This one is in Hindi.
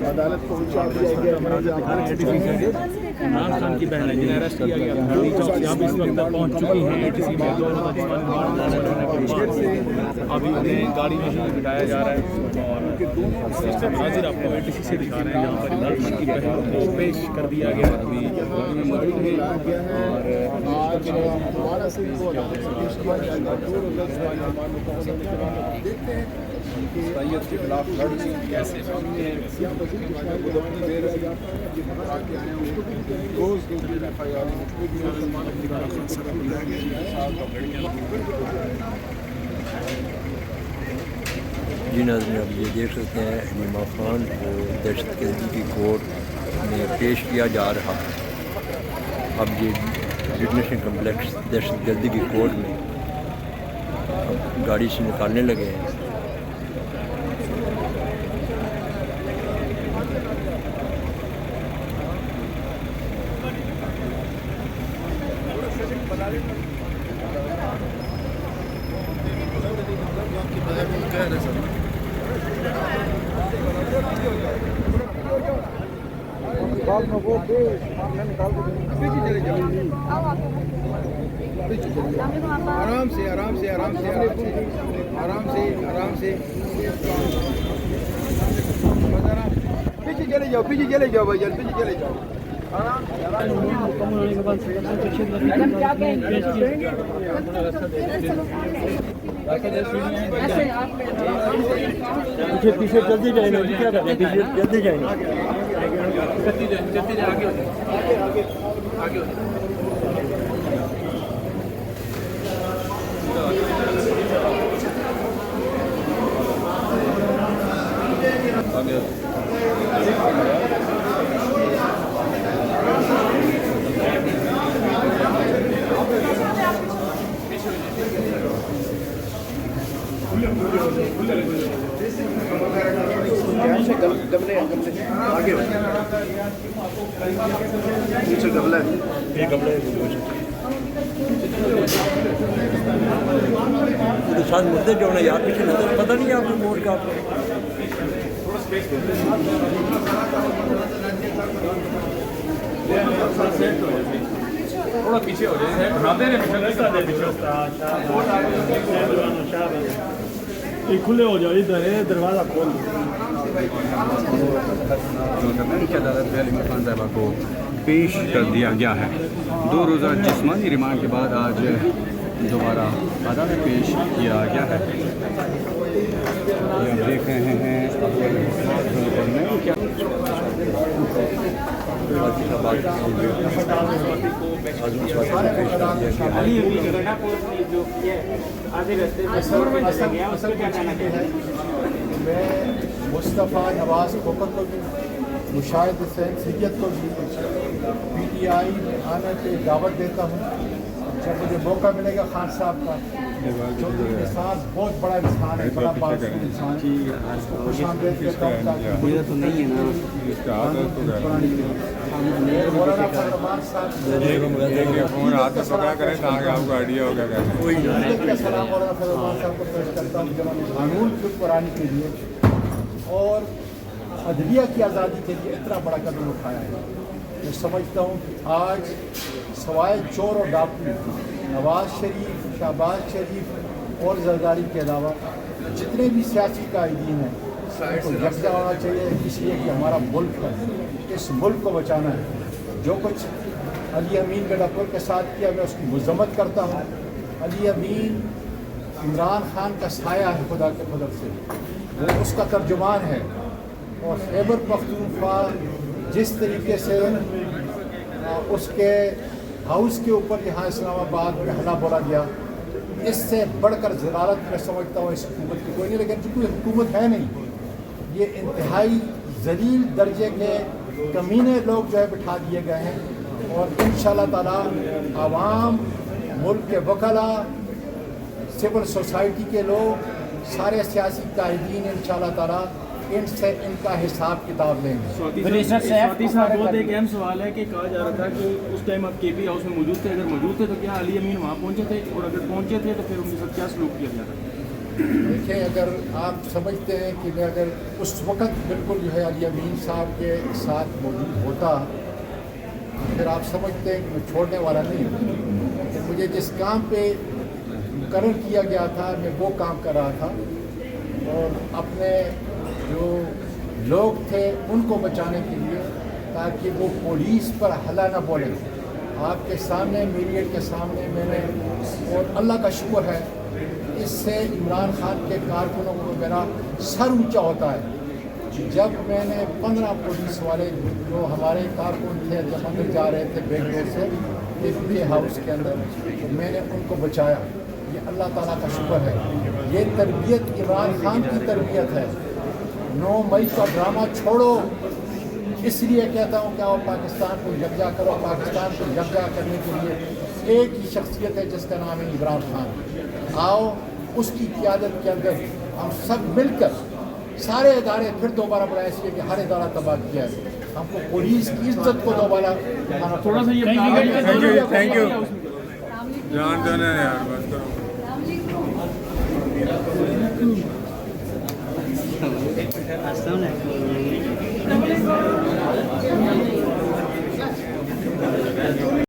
अदालत पहुंचा दिया गया। इमरान खान की बहन है जिन्हें अरेस्ट किया गया था, यहाँ भी इस वक्त तक पहुँच चुकी हैं एटीसी में। अभी उन्हें गाड़ी में ही बिठाया जा रहा है और हाजिर आपको एटीसी से दिखा रहे हैं। यहाँ पर इमरान खान की बहन को पेश कर दिया गया। अभी मौजूद है और आज हमारा सिर्फ देखते हैं सैयद के खिलाफ लड़की कैसे जी नाज़रीन, अब ये देख सकते हैं नीमा खान को दहशतगर्दी की कोर्ट में पेश किया जा रहा है। अब ये डिटेंशन कम्प्लेक्स दहशतगर्दी की कोर्ट में गाड़ी से निकालने लगे हैं। आराम से आराम से आराम से आराम से आराम से पीछे चले जाओ, पीछे चले जाओ भाई, पीछे चले जाओ। पीछे जल्दी जाएंगे, क्या करते हैं, जल्दी जाएंगे, आगे गमले आगे पीछे गमला है, ये गमले तो साथ मुद्दे जो है यार पीछे नजर पता नहीं आपको मोड़ का थोड़ा पीछे हो जाए, बनाते हैं खुले हो जाओ, इधर है दरवाजा खोल। की अदालत में नीमा खान साहबा को पेश कर दिया गया है। 2 रोज़ा जिस्मानी रिमांड के बाद आज दोबारा अदालत में पेश किया गया है। आप देख रहे हैं मैं मुस्तफ़ा नवाज़ खोकर को भी, मुशाहिद हुसैन सैयद को भी PTI आने पे दावत देता हूँ। जब मुझे मौका मिलेगा खान साहब का, जो इंसान बहुत बड़ा इंसान है, बड़ा बासूर इंसान, उसको खुश आमदेद कहता हूँ। तो नहीं है ना मौलाना फरमान साहब आपको आइडिया होगा सलाम मौलाना फरमान साहब को पेश करता हूँ कानून के ऊपर के लिए और अदलिया की आज़ादी के लिए इतना बड़ा कदम उठाया है। मैं समझता हूँ आज सवाए चोर और डाकू नवाज शरीफ, शहबाज शरीफ और जरदारी के अलावा जितने भी सियासी कायदीन हैं उनको यकजा होना चाहिए, इसलिए कि हमारा मुल्क है, इस मुल्क को बचाना है। जो कुछ अली अमीन गडापुर के साथ किया मैं उसकी मजम्मत करता हूँ। अली अमीन इमरान खान का साया है खुदा के फजल से, वो उसका तर्जुमान है। और खैबर पख्तूनख्वा जिस तरीके से उसके हाउस के ऊपर यहाँ इस्लामाबाद में हमला बोला गया, इससे बढ़कर ज़लालत मैं समझता हूँ इस हुकूमत की कोई नहीं। लेकिन चूँकि हुकूमत है नहीं, ये इंतहाई ज़लील दर्जे के कमीने लोग जो है बिठा दिए गए हैं। और इंशाअल्लाह ताला आवाम, मुल्क के वकला, सिविल सोसाइटी के लोग, सारे सियासी कायदीन इंशाअल्लाह ताला इनसे इनका हिसाब किताब लेंगे। स्वाति साहब, बहुत एक अहम सवाल है कि कहा जा रहा था कि उस टाइम आप KP हाउस में मौजूद थे, अगर मौजूद थे तो क्या अली अमीन वहाँ पहुँचे थे, और अगर पहुँचे थे तो फिर उनके साथ क्या सलूक किया गया था? देखिए, अगर आप समझते हैं कि मैं अगर उस वक़्त बिल्कुल जो है अली अमीन साहब के साथ मौजूद होता, फिर आप समझते हैं कि मैं छोड़ने वाला नहीं हूँ। तो मुझे जिस काम पे मुकर्रर किया गया था, मैं वो काम कर रहा था और अपने जो लोग थे उनको बचाने के लिए, ताकि वो पुलिस पर हल्ला न बोले। आपके सामने, मीडिया के सामने मैंने, और अल्लाह का शुक्र है, इससे इमरान खान के कारकुनों को मेरा सर ऊंचा होता है। जब मैंने 15 पुलिस वाले जो हमारे कारकुन थे, जब अंदर जा रहे थे बेंगलोर से एपी हाउस के अंदर, तो मैंने उनको बचाया। ये अल्लाह ताला का शुक्र है। ये तरबियत इमरान खान की तरबियत है। 9 मई का ड्रामा छोड़ो, इसलिए कहता हूँ कि आओ पाकिस्तान को यकजा करो। पाकिस्तान को यकजा करने के लिए एक ही शख्सियत है जिसका नाम है इमरान खान। आओ, उसकी क़यादत के अंदर हम सब मिलकर सारे इदारे फिर दोबारा बनाए, इसलिए कि हर इदारा तबाह किया है। हमको पुलिस की इज्जत को दोबारा थोड़ा सा ये थैंक यू जान देना यार, बस करो।